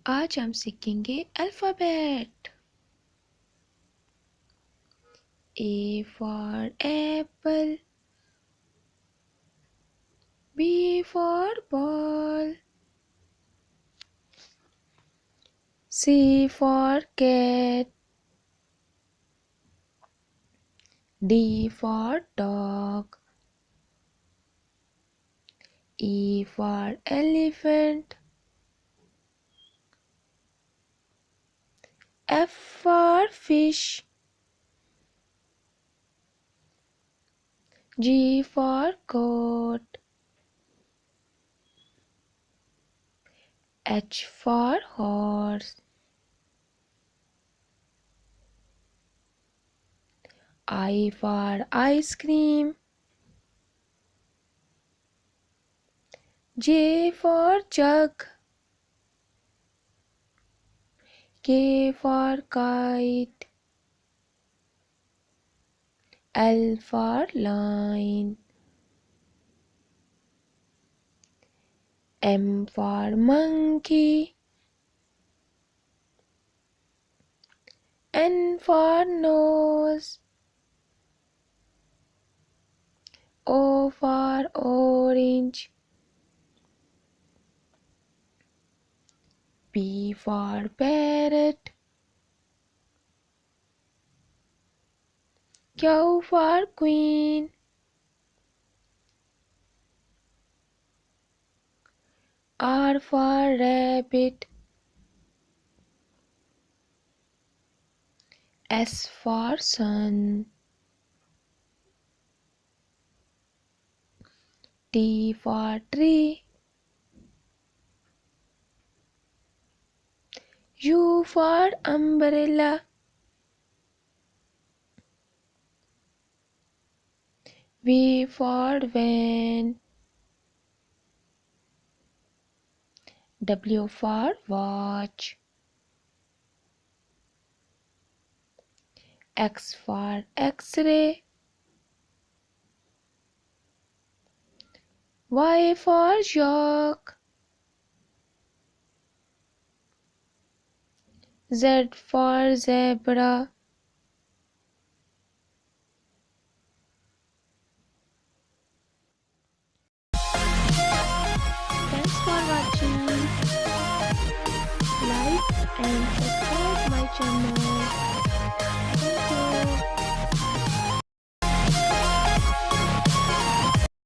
आज हम सीखेंगे alphabet. A for apple, B for ball, C for cat, D for dog, E for elephant, F for fish, G for goat, H for horse, I for ice cream, J for jug, K for kite, L for lion, M for monkey, N for nose, O for orange, P for parrot, Q for queen, R for rabbit, S for sun, T for tree, U for umbrella, V for van, W for watch, X for X-ray, Y for yak, Z for zebra. Thanks for watching. Like and subscribe my channel.